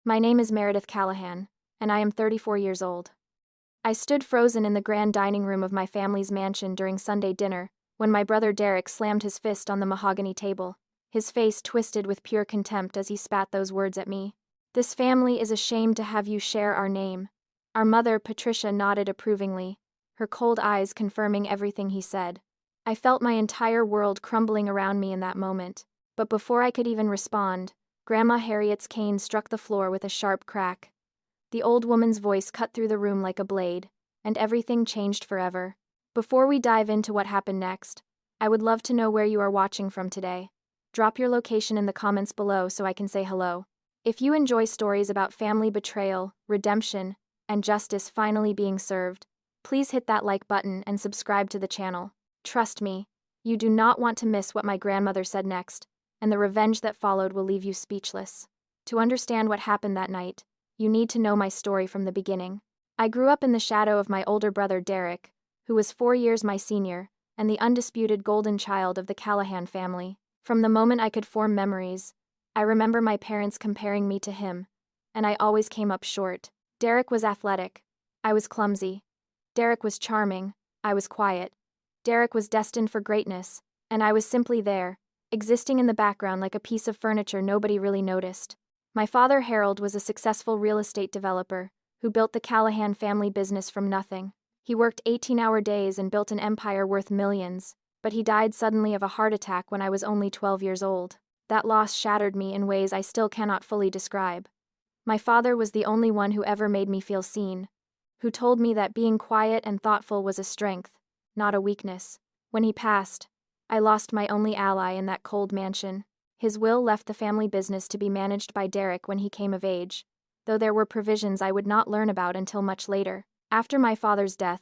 My name is Meredith Callahan, and I am 34 years old. I stood frozen in the grand dining room of my family's mansion during Sunday dinner, when my brother Derek slammed his fist on the mahogany table, his face twisted with pure contempt as he spat those words at me. "This family is ashamed to have you share our name." Our mother, Patricia, nodded approvingly, her cold eyes confirming everything he said. I felt my entire world crumbling around me in that moment, but before I could even respond, Grandma Harriet's cane struck the floor with a sharp crack. The old woman's voice cut through the room like a blade, and everything changed forever. Before we dive into what happened next, I would love to know where you are watching from today. Drop your location in the comments below so I can say hello. If you enjoy stories about family betrayal, redemption, and justice finally being served, please hit that like button and subscribe to the channel. Trust me, you do not want to miss what my grandmother said next, and the revenge that followed will leave you speechless. To understand what happened that night, you need to know my story from the beginning. I grew up in the shadow of my older brother Derek, who was 4 years my senior, and the undisputed golden child of the Callahan family. From the moment I could form memories, I remember my parents comparing me to him, and I always came up short. Derek was athletic. I was clumsy. Derek was charming. I was quiet. Derek was destined for greatness, and I was simply there, existing in the background like a piece of furniture nobody really noticed. My father Harold was a successful real estate developer who built the Callahan family business from nothing. He worked 18-hour days and built an empire worth millions, but he died suddenly of a heart attack when I was only 12 years old. That loss shattered me in ways I still cannot fully describe. My father was the only one who ever made me feel seen, who told me that being quiet and thoughtful was a strength, not a weakness. When he passed, I lost my only ally in that cold mansion. His will left the family business to be managed by Derek when he came of age, though there were provisions I would not learn about until much later. After my father's death,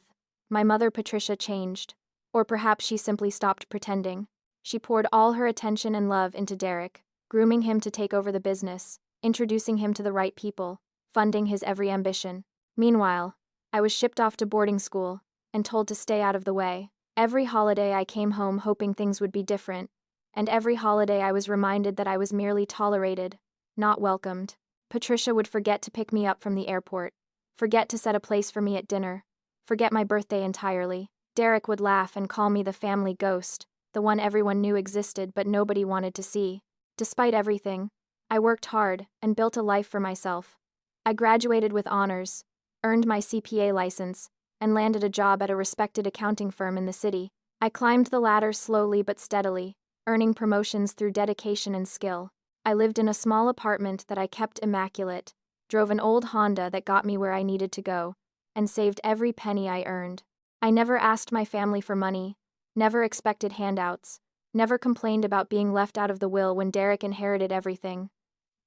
my mother Patricia changed, or perhaps she simply stopped pretending. She poured all her attention and love into Derek, grooming him to take over the business, introducing him to the right people, funding his every ambition. Meanwhile, I was shipped off to boarding school and told to stay out of the way. Every holiday I came home hoping things would be different, and every holiday I was reminded that I was merely tolerated, not welcomed. Patricia would forget to pick me up from the airport, forget to set a place for me at dinner, forget my birthday entirely. Derek would laugh and call me the family ghost, the one everyone knew existed but nobody wanted to see. Despite everything, I worked hard and built a life for myself. I graduated with honors, earned my CPA license, and landed a job at a respected accounting firm in the city. I climbed the ladder slowly but steadily, earning promotions through dedication and skill. I lived in a small apartment that I kept immaculate, drove an old Honda that got me where I needed to go, and saved every penny I earned. I never asked my family for money, never expected handouts, never complained about being left out of the will when Derek inherited everything.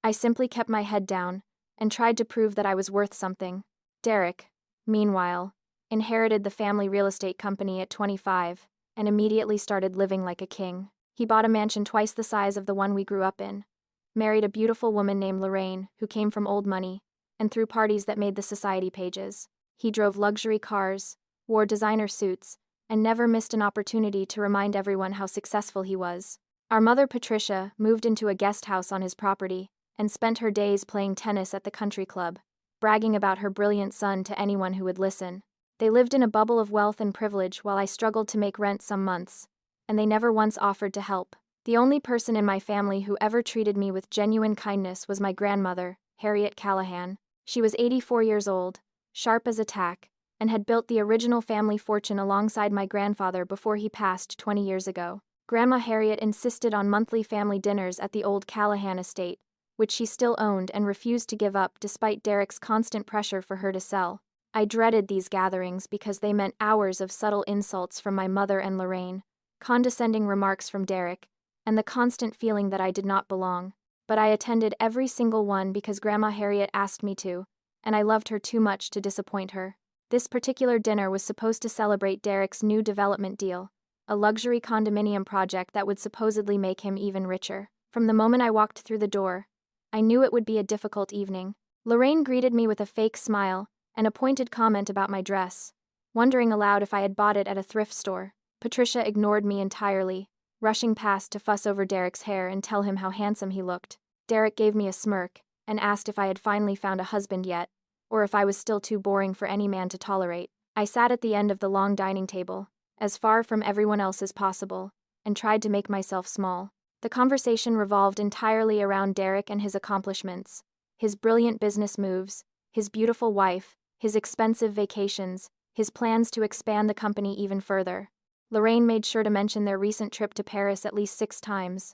I simply kept my head down and tried to prove that I was worth something. Derek, meanwhile, inherited the family real estate company at 25 and immediately started living like a king. He bought a mansion twice the size of the one we grew up in, married a beautiful woman named Lorraine who came from old money, and threw parties that made the society pages. He drove luxury cars, wore designer suits, and never missed an opportunity to remind everyone how successful he was. Our mother Patricia moved into a guest house on his property and spent her days playing tennis at the country club, bragging about her brilliant son to anyone who would listen. They lived in a bubble of wealth and privilege while I struggled to make rent some months, and they never once offered to help. The only person in my family who ever treated me with genuine kindness was my grandmother, Harriet Callahan. She was 84 years old, sharp as a tack, and had built the original family fortune alongside my grandfather before he passed 20 years ago. Grandma Harriet insisted on monthly family dinners at the old Callahan estate, which she still owned and refused to give up despite Derek's constant pressure for her to sell. I dreaded these gatherings because they meant hours of subtle insults from my mother and Lorraine, condescending remarks from Derek, and the constant feeling that I did not belong. But I attended every single one because Grandma Harriet asked me to, and I loved her too much to disappoint her. This particular dinner was supposed to celebrate Derek's new development deal, a luxury condominium project that would supposedly make him even richer. From the moment I walked through the door, I knew it would be a difficult evening. Lorraine greeted me with a fake smile and a pointed comment about my dress, wondering aloud if I had bought it at a thrift store. Patricia ignored me entirely, rushing past to fuss over Derek's hair and tell him how handsome he looked. Derek gave me a smirk and asked if I had finally found a husband yet, or if I was still too boring for any man to tolerate. I sat at the end of the long dining table, as far from everyone else as possible, and tried to make myself small. The conversation revolved entirely around Derek and his accomplishments, his brilliant business moves, his beautiful wife, his expensive vacations, his plans to expand the company even further. Lorraine made sure to mention their recent trip to Paris at least 6 times,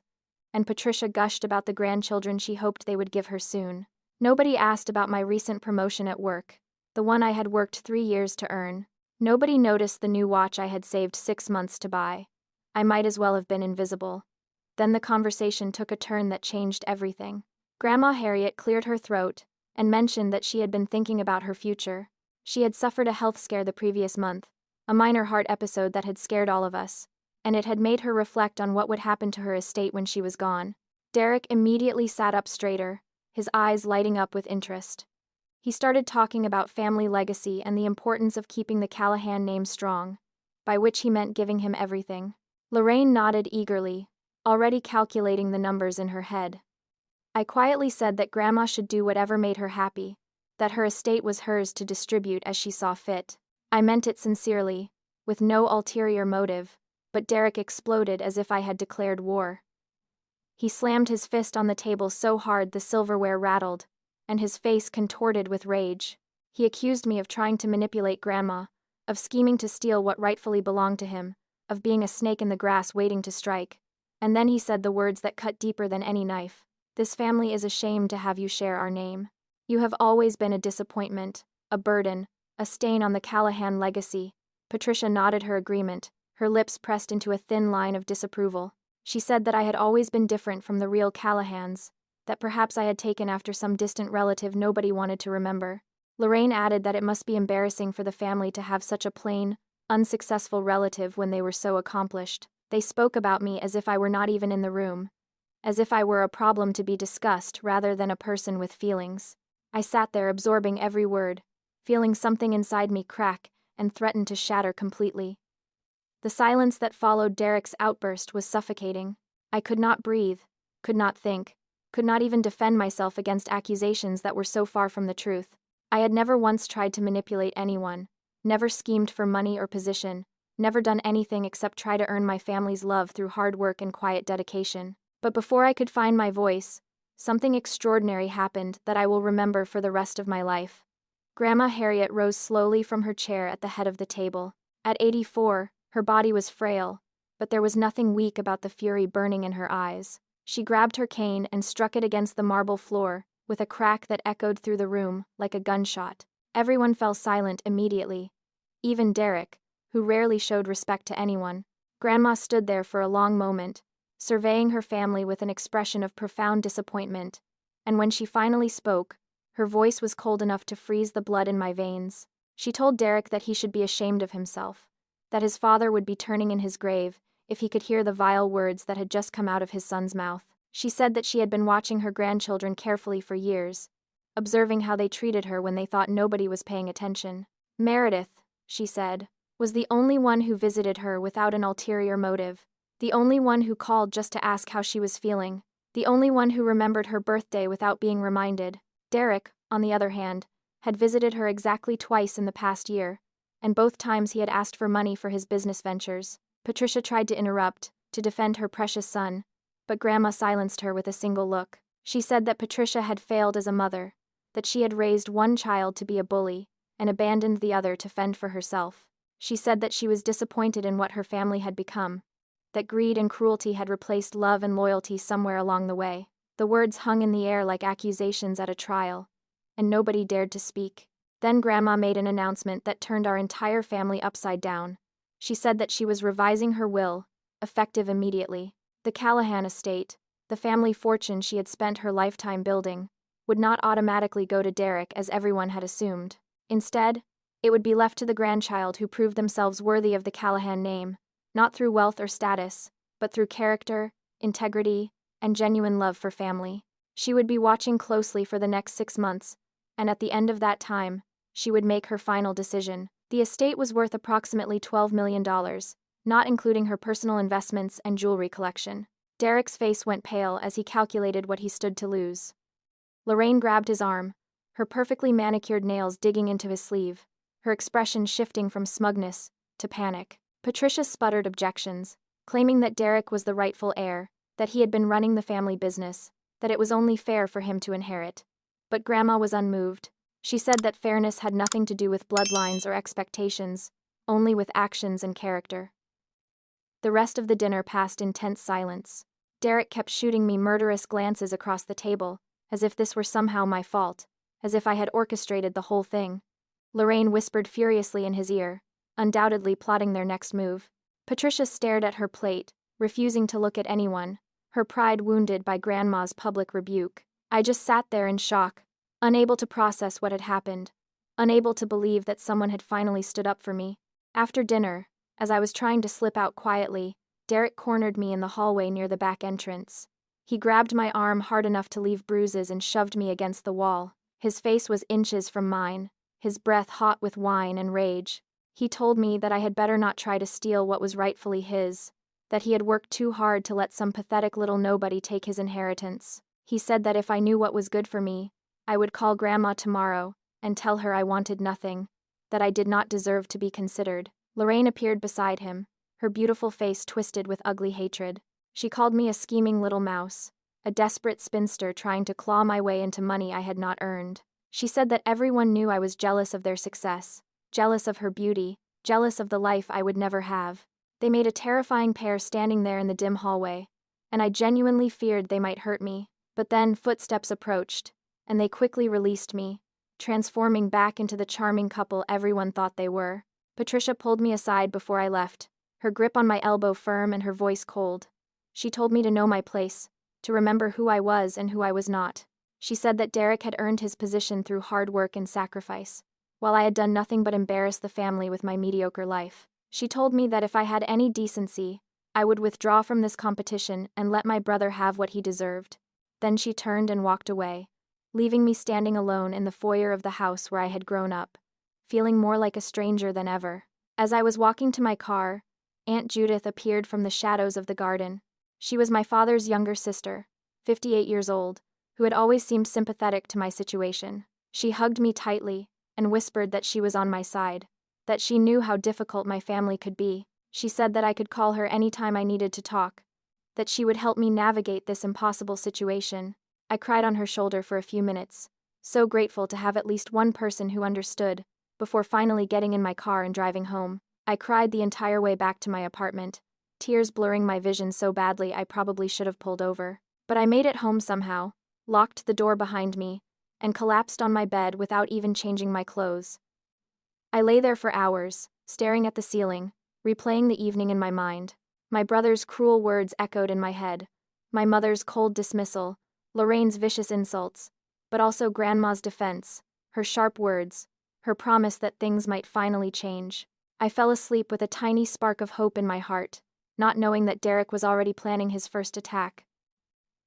and Patricia gushed about the grandchildren she hoped they would give her soon. Nobody asked about my recent promotion at work, the one I had worked 3 years to earn. Nobody noticed the new watch I had saved 6 months to buy. I might as well have been invisible. Then the conversation took a turn that changed everything. Grandma Harriet cleared her throat and mentioned that she had been thinking about her future. She had suffered a health scare the previous month, a minor heart episode that had scared all of us, and it had made her reflect on what would happen to her estate when she was gone. Derek immediately sat up straighter, his eyes lighting up with interest. He started talking about family legacy and the importance of keeping the Callahan name strong, by which he meant giving him everything. Lorraine nodded eagerly, already calculating the numbers in her head. I quietly said that Grandma should do whatever made her happy, that her estate was hers to distribute as she saw fit. I meant it sincerely, with no ulterior motive, but Derek exploded as if I had declared war. He slammed his fist on the table so hard the silverware rattled, and his face contorted with rage. He accused me of trying to manipulate Grandma, of scheming to steal what rightfully belonged to him, of being a snake in the grass waiting to strike. And then he said the words that cut deeper than any knife. This family is ashamed to have you share our name. You have always been a disappointment, a burden, a stain on the Callahan legacy. Patricia nodded her agreement, her lips pressed into a thin line of disapproval. She said that I had always been different from the real Callahans, that perhaps I had taken after some distant relative nobody wanted to remember. Lorraine added that it must be embarrassing for the family to have such a plain, unsuccessful relative when they were so accomplished. They spoke about me as if I were not even in the room, as if I were a problem to be discussed rather than a person with feelings. I sat there absorbing every word, feeling something inside me crack and threaten to shatter completely. The silence that followed Derek's outburst was suffocating. I could not breathe, could not think, could not even defend myself against accusations that were so far from the truth. I had never once tried to manipulate anyone, never schemed for money or position, never done anything except try to earn my family's love through hard work and quiet dedication. But before I could find my voice, something extraordinary happened that I will remember for the rest of my life. Grandma Harriet rose slowly from her chair at the head of the table. At 84, her body was frail, but there was nothing weak about the fury burning in her eyes. She grabbed her cane and struck it against the marble floor, with a crack that echoed through the room like a gunshot. Everyone fell silent immediately, even Derek, who rarely showed respect to anyone. Grandma stood there for a long moment, surveying her family with an expression of profound disappointment, and when she finally spoke, her voice was cold enough to freeze the blood in my veins. She told Derek that he should be ashamed of himself, that his father would be turning in his grave if he could hear the vile words that had just come out of his son's mouth. She said that she had been watching her grandchildren carefully for years, observing how they treated her when they thought nobody was paying attention. Meredith, she said, was the only one who visited her without an ulterior motive, the only one who called just to ask how she was feeling, the only one who remembered her birthday without being reminded. Derek, on the other hand, had visited her exactly twice in the past year, and both times he had asked for money for his business ventures. Patricia tried to interrupt, to defend her precious son, but Grandma silenced her with a single look. She said that Patricia had failed as a mother, that she had raised one child to be a bully, and abandoned the other to fend for herself. She said that she was disappointed in what her family had become, that greed and cruelty had replaced love and loyalty somewhere along the way. The words hung in the air like accusations at a trial, and nobody dared to speak. Then Grandma made an announcement that turned our entire family upside down. She said that she was revising her will, effective immediately. The Callahan estate, the family fortune she had spent her lifetime building, would not automatically go to Derek as everyone had assumed. Instead, it would be left to the grandchild who proved themselves worthy of the Callahan name, not through wealth or status, but through character, integrity, and genuine love for family. She would be watching closely for the next 6 months, and at the end of that time, she would make her final decision. The estate was worth approximately $12 million, not including her personal investments and jewelry collection. Derek's face went pale as he calculated what he stood to lose. Lorraine grabbed his arm, her perfectly manicured nails digging into his sleeve, her expression shifting from smugness to panic. Patricia sputtered objections, claiming that Derek was the rightful heir, that he had been running the family business, that it was only fair for him to inherit. But Grandma was unmoved. She said that fairness had nothing to do with bloodlines or expectations, only with actions and character. The rest of the dinner passed in tense silence. Derek kept shooting me murderous glances across the table, as if this were somehow my fault, as if I had orchestrated the whole thing. Lorraine whispered furiously in his ear, undoubtedly plotting their next move. Patricia stared at her plate, refusing to look at anyone, her pride wounded by Grandma's public rebuke. I just sat there in shock, unable to process what had happened, unable to believe that someone had finally stood up for me. After dinner, as I was trying to slip out quietly, Derek cornered me in the hallway near the back entrance. He grabbed my arm hard enough to leave bruises and shoved me against the wall. His face was inches from mine, his breath hot with wine and rage. He told me that I had better not try to steal what was rightfully his, that he had worked too hard to let some pathetic little nobody take his inheritance. He said that if I knew what was good for me, I would call Grandma tomorrow and tell her I wanted nothing, that I did not deserve to be considered. Lorraine appeared beside him, her beautiful face twisted with ugly hatred. She called me a scheming little mouse, a desperate spinster trying to claw my way into money I had not earned. She said that everyone knew I was jealous of their success, jealous of her beauty, jealous of the life I would never have. They made a terrifying pair standing there in the dim hallway, and I genuinely feared they might hurt me. But then footsteps approached, and they quickly released me, transforming back into the charming couple everyone thought they were. Patricia pulled me aside before I left, her grip on my elbow firm and her voice cold. She told me to know my place, to remember who I was and who I was not. She said that Derek had earned his position through hard work and sacrifice, while I had done nothing but embarrass the family with my mediocre life. She told me that if I had any decency, I would withdraw from this competition and let my brother have what he deserved. Then she turned and walked away, leaving me standing alone in the foyer of the house where I had grown up, feeling more like a stranger than ever. As I was walking to my car, Aunt Judith appeared from the shadows of the garden. She was my father's younger sister, 58 years old, who had always seemed sympathetic to my situation. She hugged me tightly and whispered that she was on my side, that she knew how difficult my family could be. She said that I could call her anytime I needed to talk, that she would help me navigate this impossible situation. I cried on her shoulder for a few minutes, so grateful to have at least one person who understood, before finally getting in my car and driving home. I cried the entire way back to my apartment, tears blurring my vision so badly I probably should have pulled over. But I made it home somehow, locked the door behind me, and collapsed on my bed without even changing my clothes. I lay there for hours, staring at the ceiling, replaying the evening in my mind. My brother's cruel words echoed in my head, my mother's cold dismissal, Lorraine's vicious insults, but also Grandma's defense, her sharp words, her promise that things might finally change. I fell asleep with a tiny spark of hope in my heart, not knowing that Derek was already planning his first attack.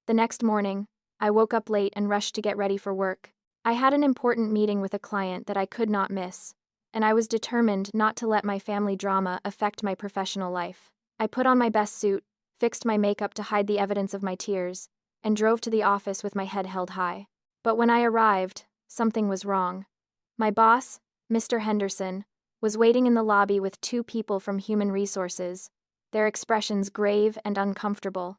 The next morning, I woke up late and rushed to get ready for work. I had an important meeting with a client that I could not miss, and I was determined not to let my family drama affect my professional life. I put on my best suit, fixed my makeup to hide the evidence of my tears, and drove to the office with my head held high. But when I arrived, something was wrong. My boss, Mr. Henderson, was waiting in the lobby with two people from Human Resources, their expressions grave and uncomfortable.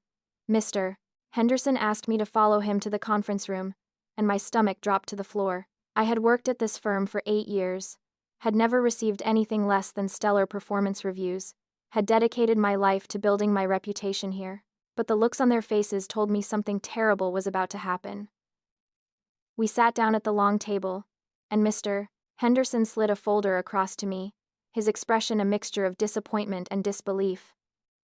Mr. Henderson asked me to follow him to the conference room, and my stomach dropped to the floor. I had worked at this firm for 8 years, had never received anything less than stellar performance reviews, had dedicated my life to building my reputation here. But the looks on their faces told me something terrible was about to happen. We sat down at the long table, and Mr. Henderson slid a folder across to me, his expression a mixture of disappointment and disbelief.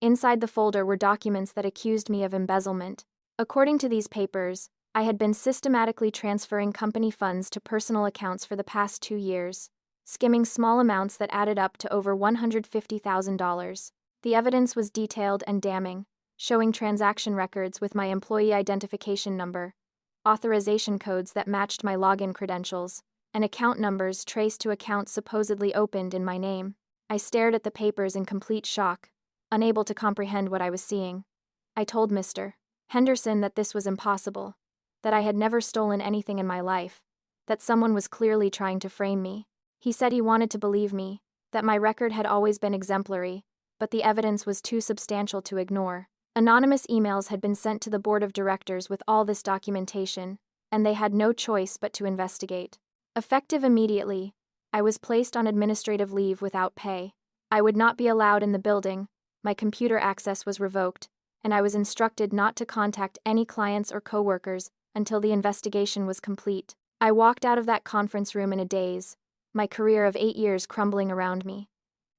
Inside the folder were documents that accused me of embezzlement. According to these papers, I had been systematically transferring company funds to personal accounts for the past 2 years, skimming small amounts that added up to over $150,000. The evidence was detailed and damning, showing transaction records with my employee identification number, authorization codes that matched my login credentials, and account numbers traced to accounts supposedly opened in my name. I stared at the papers in complete shock, unable to comprehend what I was seeing. I told Mr. Henderson that this was impossible, that I had never stolen anything in my life, that someone was clearly trying to frame me. He said he wanted to believe me, that my record had always been exemplary, but the evidence was too substantial to ignore. Anonymous emails had been sent to the board of directors with all this documentation, and they had no choice but to investigate. Effective immediately, I was placed on administrative leave without pay. I would not be allowed in the building, my computer access was revoked, and I was instructed not to contact any clients or coworkers until the investigation was complete. I walked out of that conference room in a daze, my career of 8 years crumbling around me.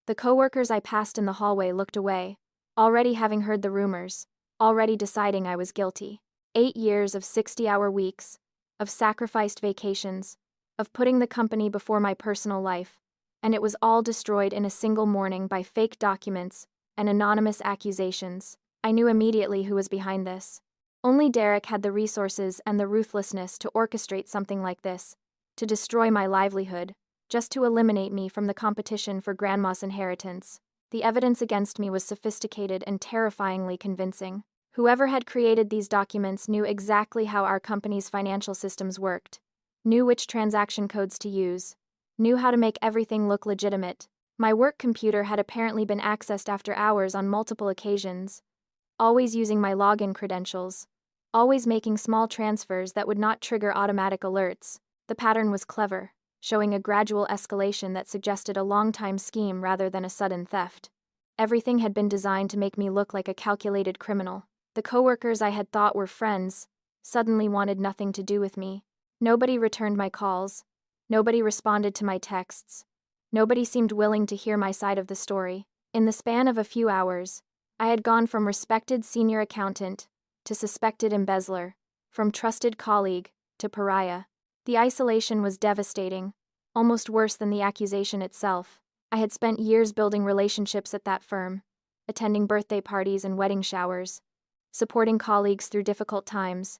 The coworkers I passed in the hallway looked away, already having heard the rumors, already deciding I was guilty. 8 years of 60-hour weeks, of sacrificed vacations, of putting the company before my personal life, and it was all destroyed in a single morning by fake documents and anonymous accusations. I knew immediately who was behind this. Only Derek had the resources and the ruthlessness to orchestrate something like this, to destroy my livelihood, just to eliminate me from the competition for Grandma's inheritance. The evidence against me was sophisticated and terrifyingly convincing. Whoever had created these documents knew exactly how our company's financial systems worked, knew which transaction codes to use, knew how to make everything look legitimate. My work computer had apparently been accessed after hours on multiple occasions, always using my login credentials, always making small transfers that would not trigger automatic alerts. The pattern was clever, showing a gradual escalation that suggested a long-time scheme rather than a sudden theft. Everything had been designed to make me look like a calculated criminal. The coworkers I had thought were friends suddenly wanted nothing to do with me. Nobody returned my calls. Nobody responded to my texts. Nobody seemed willing to hear my side of the story. In the span of a few hours, I had gone from respected senior accountant to suspected embezzler, from trusted colleague to pariah. The isolation was devastating, almost worse than the accusation itself. I had spent years building relationships at that firm, attending birthday parties and wedding showers, supporting colleagues through difficult times,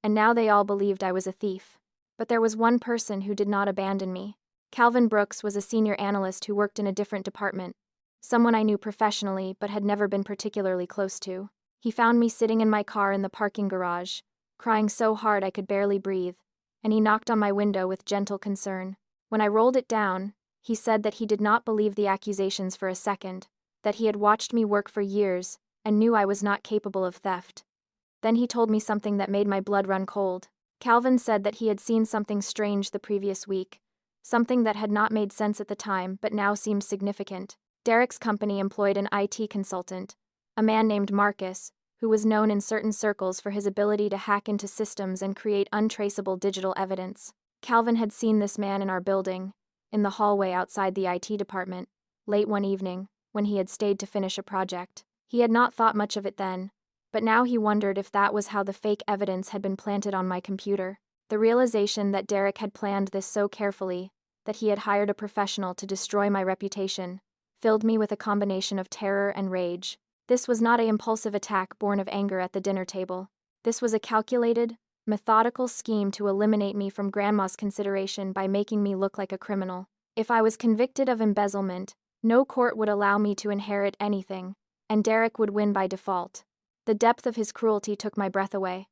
and now they all believed I was a thief. But there was one person who did not abandon me. Calvin Brooks was a senior analyst who worked in a different department, someone I knew professionally but had never been particularly close to. He found me sitting in my car in the parking garage, crying so hard I could barely breathe, and he knocked on my window with gentle concern. When I rolled it down, he said that he did not believe the accusations for a second, that he had watched me work for years and knew I was not capable of theft. Then he told me something that made my blood run cold. Calvin said that he had seen something strange the previous week, something that had not made sense at the time but now seemed significant. Derek's company employed an IT consultant, a man named Marcus, who was known in certain circles for his ability to hack into systems and create untraceable digital evidence. Calvin had seen this man in our building, in the hallway outside the IT department, late one evening, when he had stayed to finish a project. He had not thought much of it then, but now he wondered if that was how the fake evidence had been planted on my computer. The realization that Derek had planned this so carefully, that he had hired a professional to destroy my reputation, filled me with a combination of terror and rage. This was not an impulsive attack born of anger at the dinner table. This was a calculated, methodical scheme to eliminate me from Grandma's consideration by making me look like a criminal. If I was convicted of embezzlement, no court would allow me to inherit anything, and Derek would win by default. The depth of his cruelty took my breath away.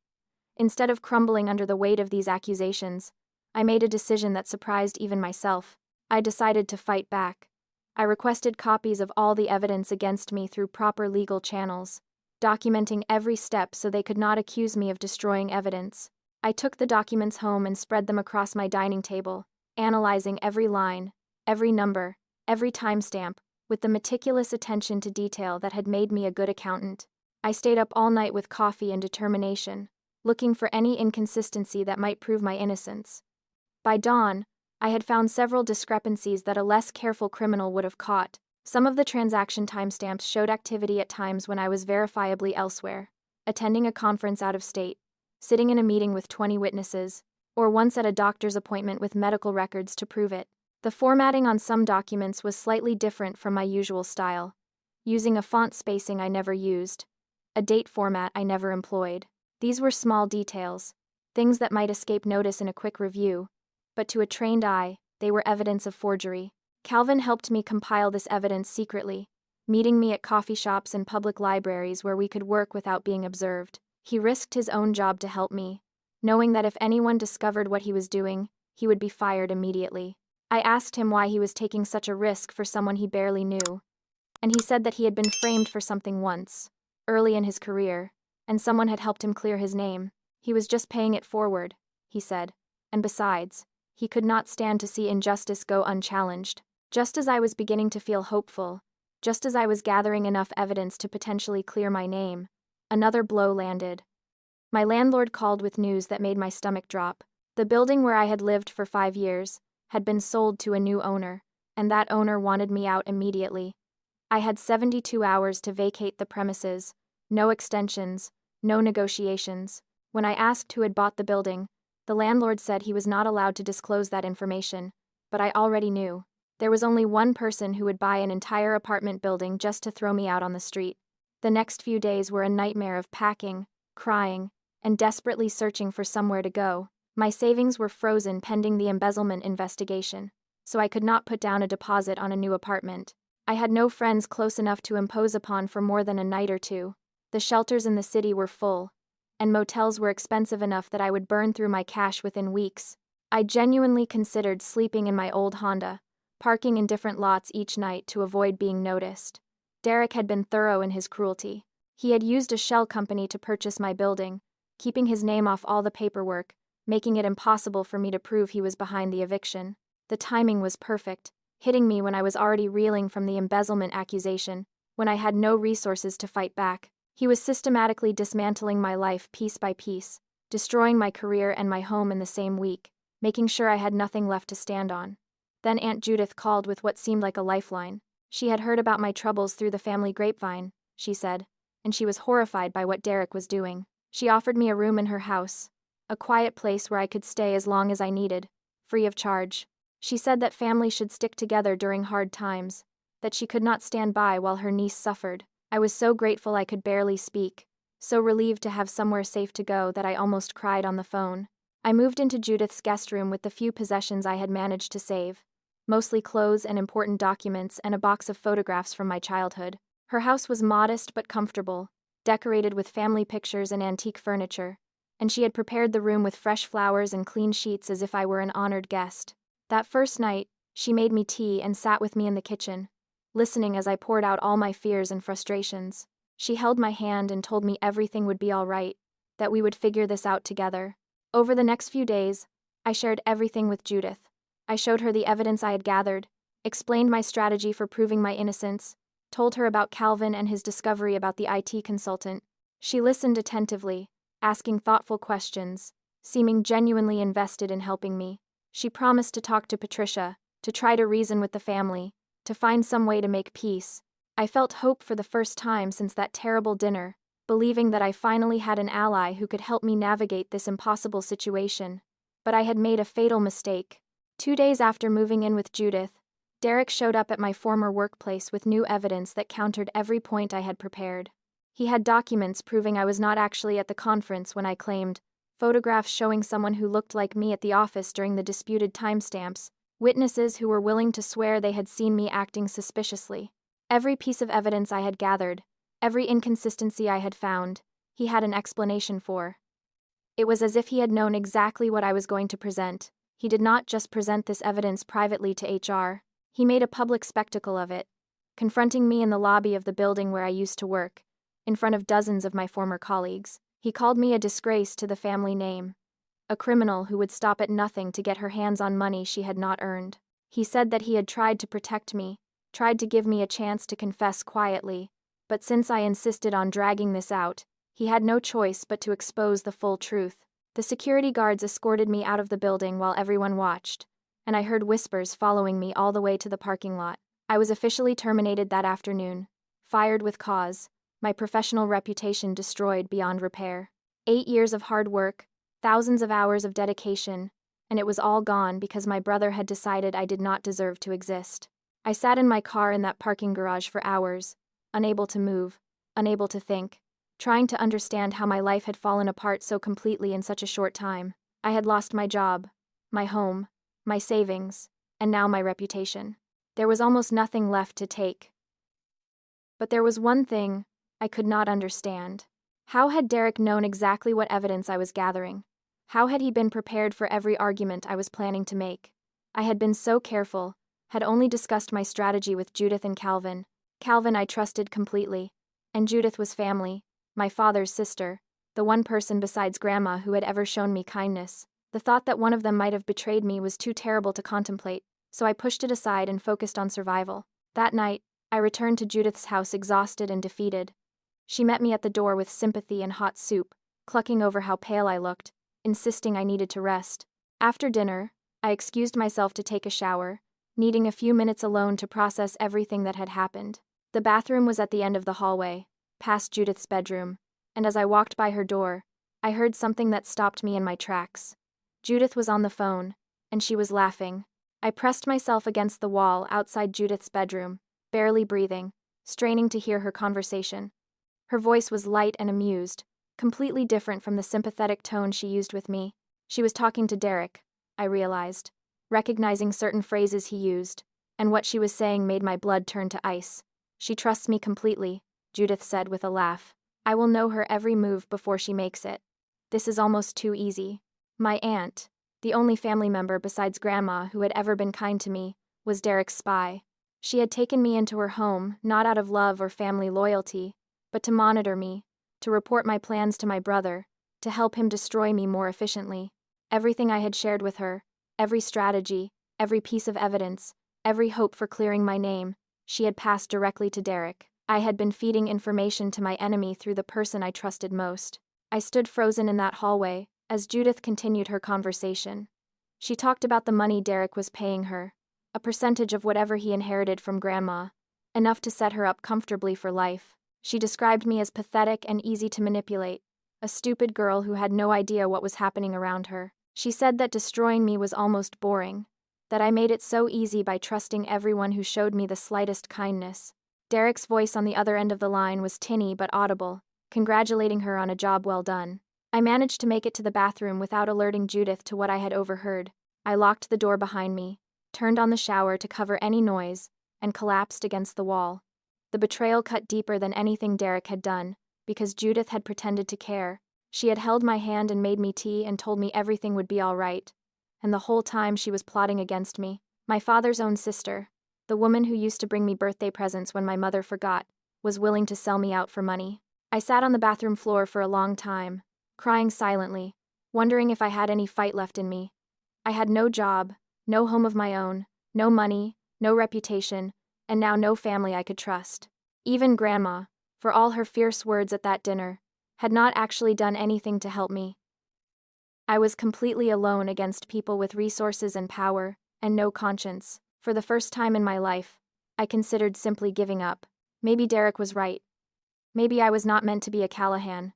Instead of crumbling under the weight of these accusations, I made a decision that surprised even myself. I decided to fight back. I requested copies of all the evidence against me through proper legal channels, documenting every step so they could not accuse me of destroying evidence. I took the documents home and spread them across my dining table, analyzing every line, every number, every timestamp, with the meticulous attention to detail that had made me a good accountant. I stayed up all night with coffee and determination, looking for any inconsistency that might prove my innocence. By dawn, I had found several discrepancies that a less careful criminal would have caught. Some of the transaction timestamps showed activity at times when I was verifiably elsewhere, attending a conference out of state, sitting in a meeting with 20 witnesses, or once at a doctor's appointment with medical records to prove it. The formatting on some documents was slightly different from my usual style, using a font spacing I never used, a date format I never employed. These were small details, things that might escape notice in a quick review, but to a trained eye, they were evidence of forgery. Calvin helped me compile this evidence secretly, meeting me at coffee shops and public libraries where we could work without being observed. He risked his own job to help me, knowing that if anyone discovered what he was doing, he would be fired immediately. I asked him why he was taking such a risk for someone he barely knew, and he said that he had been framed for something once, early in his career, and someone had helped him clear his name. He was just paying it forward, he said, and besides, he could not stand to see injustice go unchallenged. Just as I was beginning to feel hopeful, just as I was gathering enough evidence to potentially clear my name, another blow landed. My landlord called with news that made my stomach drop. The building where I had lived for 5 years had been sold to a new owner, and that owner wanted me out immediately. I had 72 hours to vacate the premises, no extensions, no negotiations. When I asked who had bought the building, the landlord said he was not allowed to disclose that information, but I already knew. There was only one person who would buy an entire apartment building just to throw me out on the street. The next few days were a nightmare of packing, crying, and desperately searching for somewhere to go. My savings were frozen pending the embezzlement investigation, so I could not put down a deposit on a new apartment. I had no friends close enough to impose upon for more than a night or two. The shelters in the city were full, and motels were expensive enough that I would burn through my cash within weeks. I genuinely considered sleeping in my old Honda, parking in different lots each night to avoid being noticed. Derek had been thorough in his cruelty. He had used a shell company to purchase my building, keeping his name off all the paperwork, making it impossible for me to prove he was behind the eviction. The timing was perfect, hitting me when I was already reeling from the embezzlement accusation, when I had no resources to fight back. He was systematically dismantling my life piece by piece, destroying my career and my home in the same week, making sure I had nothing left to stand on. Then Aunt Judith called with what seemed like a lifeline. She had heard about my troubles through the family grapevine, she said, and she was horrified by what Derek was doing. She offered me a room in her house, a quiet place where I could stay as long as I needed, free of charge. She said that families should stick together during hard times, that she could not stand by while her niece suffered. I was so grateful I could barely speak, so relieved to have somewhere safe to go that I almost cried on the phone. I moved into Judith's guest room with the few possessions I had managed to save, mostly clothes and important documents and a box of photographs from my childhood. Her house was modest but comfortable, decorated with family pictures and antique furniture, and she had prepared the room with fresh flowers and clean sheets as if I were an honored guest. That first night, she made me tea and sat with me in the kitchen, listening as I poured out all my fears and frustrations. She held my hand and told me everything would be all right, that we would figure this out together. Over the next few days, I shared everything with Judith. I showed her the evidence I had gathered, explained my strategy for proving my innocence, told her about Calvin and his discovery about the IT consultant. She listened attentively, asking thoughtful questions, seeming genuinely invested in helping me. She promised to talk to Patricia, to try to reason with the family, to find some way to make peace. I felt hope for the first time since that terrible dinner, believing that I finally had an ally who could help me navigate this impossible situation. But I had made a fatal mistake. 2 days after moving in with Judith, Derek showed up at my former workplace with new evidence that countered every point I had prepared. He had documents proving I was not actually at the conference when I claimed, photographs showing someone who looked like me at the office during the disputed timestamps, witnesses who were willing to swear they had seen me acting suspiciously. Every piece of evidence I had gathered, every inconsistency I had found, he had an explanation for. It was as if he had known exactly what I was going to present. He did not just present this evidence privately to HR. He made a public spectacle of it, confronting me in the lobby of the building where I used to work, in front of dozens of my former colleagues. He called me a disgrace to the family name, a criminal who would stop at nothing to get her hands on money she had not earned. He said that he had tried to protect me, tried to give me a chance to confess quietly, but since I insisted on dragging this out, he had no choice but to expose the full truth. The security guards escorted me out of the building while everyone watched, and I heard whispers following me all the way to the parking lot. I was officially terminated that afternoon, fired with cause, my professional reputation destroyed beyond repair. 8 years of hard work, thousands of hours of dedication, and it was all gone because my brother had decided I did not deserve to exist. I sat in my car in that parking garage for hours, unable to move, unable to think, trying to understand how my life had fallen apart so completely in such a short time. I had lost my job, my home, my savings, and now my reputation. There was almost nothing left to take. But there was one thing I could not understand. How had Derek known exactly what evidence I was gathering? How had he been prepared for every argument I was planning to make? I had been so careful, had only discussed my strategy with Judith and Calvin. Calvin I trusted completely. And Judith was family, my father's sister, the one person besides Grandma who had ever shown me kindness. The thought that one of them might have betrayed me was too terrible to contemplate, so I pushed it aside and focused on survival. That night, I returned to Judith's house exhausted and defeated. She met me at the door with sympathy and hot soup, clucking over how pale I looked, insisting I needed to rest. After dinner, I excused myself to take a shower, needing a few minutes alone to process everything that had happened. The bathroom was at the end of the hallway, past Judith's bedroom, and as I walked by her door, I heard something that stopped me in my tracks. Judith was on the phone, and she was laughing. I pressed myself against the wall outside Judith's bedroom, barely breathing, straining to hear her conversation. Her voice was light and amused, completely different from the sympathetic tone she used with me. She was talking to Derek, I realized, recognizing certain phrases he used, and what she was saying made my blood turn to ice. She trusts me completely, Judith said with a laugh. I will know her every move before she makes it. This is almost too easy. My aunt, the only family member besides Grandma who had ever been kind to me, was Derek's spy. She had taken me into her home, not out of love or family loyalty, but to monitor me, to report my plans to my brother, to help him destroy me more efficiently. Everything I had shared with her, every strategy, every piece of evidence, every hope for clearing my name, she had passed directly to Derek. I had been feeding information to my enemy through the person I trusted most. I stood frozen in that hallway, as Judith continued her conversation. She talked about the money Derek was paying her, a percentage of whatever he inherited from Grandma, enough to set her up comfortably for life. She described me as pathetic and easy to manipulate, a stupid girl who had no idea what was happening around her. She said that destroying me was almost boring, that I made it so easy by trusting everyone who showed me the slightest kindness. Derek's voice on the other end of the line was tinny but audible, congratulating her on a job well done. I managed to make it to the bathroom without alerting Judith to what I had overheard. I locked the door behind me, turned on the shower to cover any noise, and collapsed against the wall. The betrayal cut deeper than anything Derek had done, because Judith had pretended to care. She had held my hand and made me tea and told me everything would be all right. And the whole time she was plotting against me. My father's own sister, the woman who used to bring me birthday presents when my mother forgot, was willing to sell me out for money. I sat on the bathroom floor for a long time, crying silently, wondering if I had any fight left in me. I had no job, no home of my own, no money, no reputation, and now no family I could trust. Even Grandma, for all her fierce words at that dinner, had not actually done anything to help me. I was completely alone against people with resources and power, and no conscience. For the first time in my life, I considered simply giving up. Maybe Derek was right. Maybe I was not meant to be a Callahan.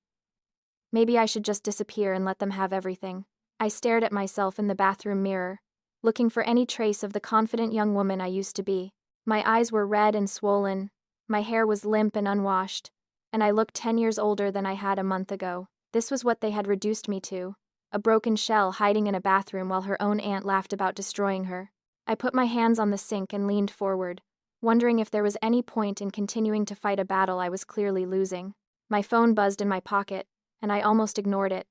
Maybe I should just disappear and let them have everything. I stared at myself in the bathroom mirror, looking for any trace of the confident young woman I used to be. My eyes were red and swollen, my hair was limp and unwashed, and I looked 10 years older than I had a month ago. This was what they had reduced me to, a broken shell hiding in a bathroom while her own aunt laughed about destroying her. I put my hands on the sink and leaned forward, wondering if there was any point in continuing to fight a battle I was clearly losing. My phone buzzed in my pocket, and I almost ignored it.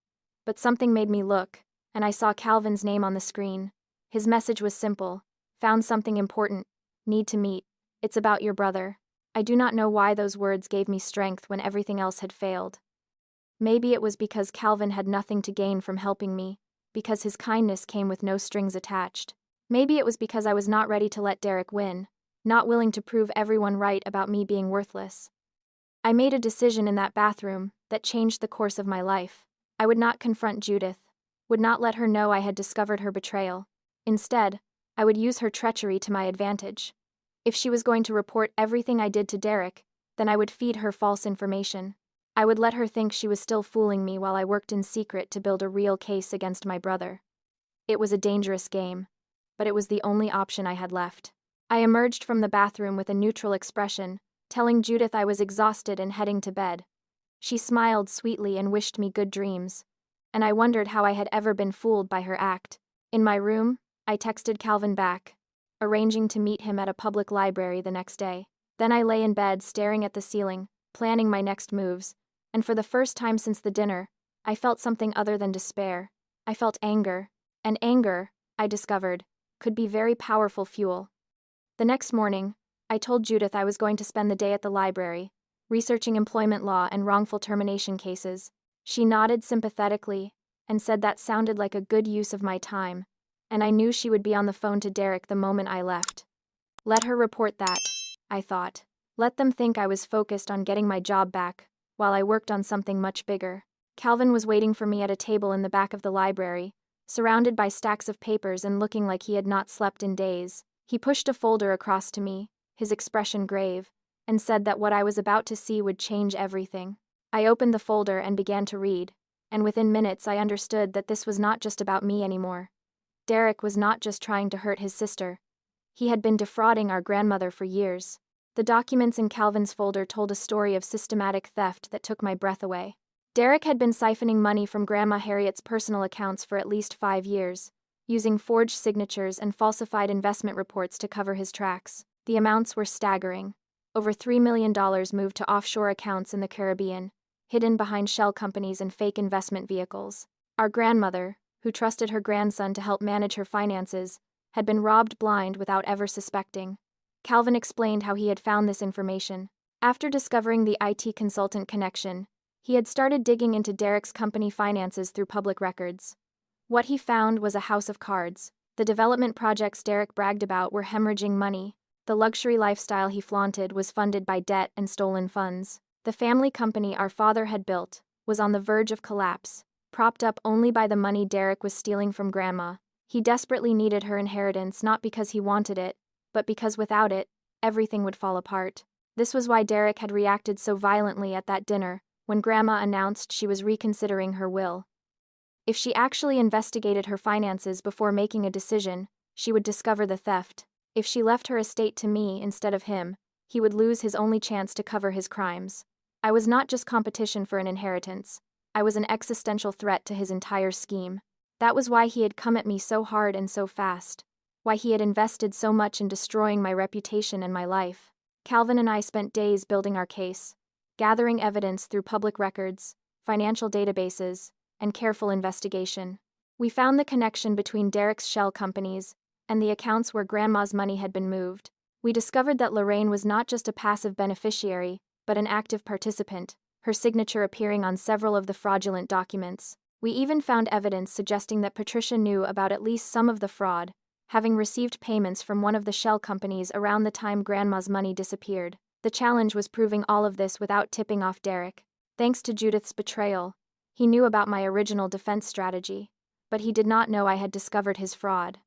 But something made me look, and I saw Calvin's name on the screen. His message was simple: found something important, need to meet. It's about your brother. I do not know why those words gave me strength when everything else had failed. Maybe it was because Calvin had nothing to gain from helping me, because his kindness came with no strings attached. Maybe it was because I was not ready to let Derek win, not willing to prove everyone right about me being worthless. I made a decision in that bathroom that changed the course of my life. I would not confront Judith, would not let her know I had discovered her betrayal. Instead, I would use her treachery to my advantage. If she was going to report everything I did to Derek, then I would feed her false information. I would let her think she was still fooling me while I worked in secret to build a real case against my brother. It was a dangerous game, but it was the only option I had left. I emerged from the bathroom with a neutral expression, telling Judith I was exhausted and heading to bed. She smiled sweetly and wished me good dreams, and I wondered how I had ever been fooled by her act. In my room, I texted Calvin back, arranging to meet him at a public library the next day. Then I lay in bed staring at the ceiling, planning my next moves, and for the first time since the dinner, I felt something other than despair. I felt anger, and anger, I discovered, could be very powerful fuel. The next morning, I told Judith I was going to spend the day at the library, researching employment law and wrongful termination cases. She nodded sympathetically and said that sounded like a good use of my time, and I knew she would be on the phone to Derek the moment I left. Let her report that, I thought. Let them think I was focused on getting my job back, while I worked on something much bigger. Calvin was waiting for me at a table in the back of the library, surrounded by stacks of papers and looking like he had not slept in days. He pushed a folder across to me, his expression grave, and said that what I was about to see would change everything. I opened the folder and began to read, and within minutes I understood that this was not just about me anymore. Derek was not just trying to hurt his sister. He had been defrauding our grandmother for years. The documents in Calvin's folder told a story of systematic theft that took my breath away. Derek had been siphoning money from Grandma Harriet's personal accounts for at least 5 years, using forged signatures and falsified investment reports to cover his tracks. The amounts were staggering. Over $3 million moved to offshore accounts in the Caribbean, hidden behind shell companies and fake investment vehicles. Our grandmother, who trusted her grandson to help manage her finances, had been robbed blind without ever suspecting. Calvin explained how he had found this information. After discovering the IT consultant connection, he had started digging into Derek's company finances through public records. What he found was a house of cards. The development projects Derek bragged about were hemorrhaging money. The luxury lifestyle he flaunted was funded by debt and stolen funds. The family company our father had built was on the verge of collapse, propped up only by the money Derek was stealing from Grandma. He desperately needed her inheritance not because he wanted it, but because without it, everything would fall apart. This was why Derek had reacted so violently at that dinner, when Grandma announced she was reconsidering her will. If she actually investigated her finances before making a decision, she would discover the theft. If she left her estate to me instead of him, he would lose his only chance to cover his crimes. I was not just competition for an inheritance. I was an existential threat to his entire scheme. That was why he had come at me so hard and so fast. Why he had invested so much in destroying my reputation and my life. Calvin and I spent days building our case, gathering evidence through public records, financial databases, and careful investigation. We found the connection between Derek's shell companies and the accounts where Grandma's money had been moved. We discovered that Lorraine was not just a passive beneficiary, but an active participant, her signature appearing on several of the fraudulent documents. We even found evidence suggesting that Patricia knew about at least some of the fraud, having received payments from one of the shell companies around the time Grandma's money disappeared. The challenge was proving all of this without tipping off Derek. Thanks to Judith's betrayal, he knew about my original defense strategy, but he did not know I had discovered his fraud.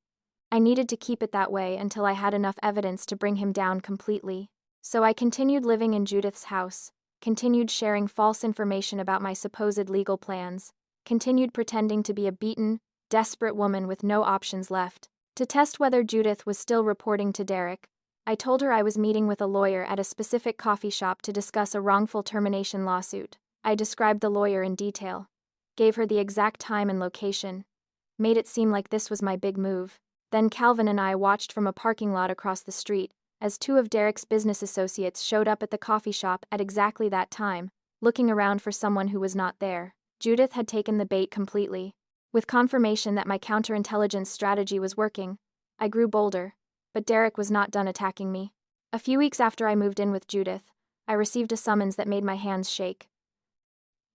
I needed to keep it that way until I had enough evidence to bring him down completely. So I continued living in Judith's house, continued sharing false information about my supposed legal plans, continued pretending to be a beaten, desperate woman with no options left. To test whether Judith was still reporting to Derek, I told her I was meeting with a lawyer at a specific coffee shop to discuss a wrongful termination lawsuit. I described the lawyer in detail, gave her the exact time and location, made it seem like this was my big move. Then Calvin and I watched from a parking lot across the street as 2 of Derek's business associates showed up at the coffee shop at exactly that time, looking around for someone who was not there. Judith had taken the bait completely. With confirmation that my counterintelligence strategy was working, I grew bolder, but Derek was not done attacking me. A few weeks after I moved in with Judith, I received a summons that made my hands shake.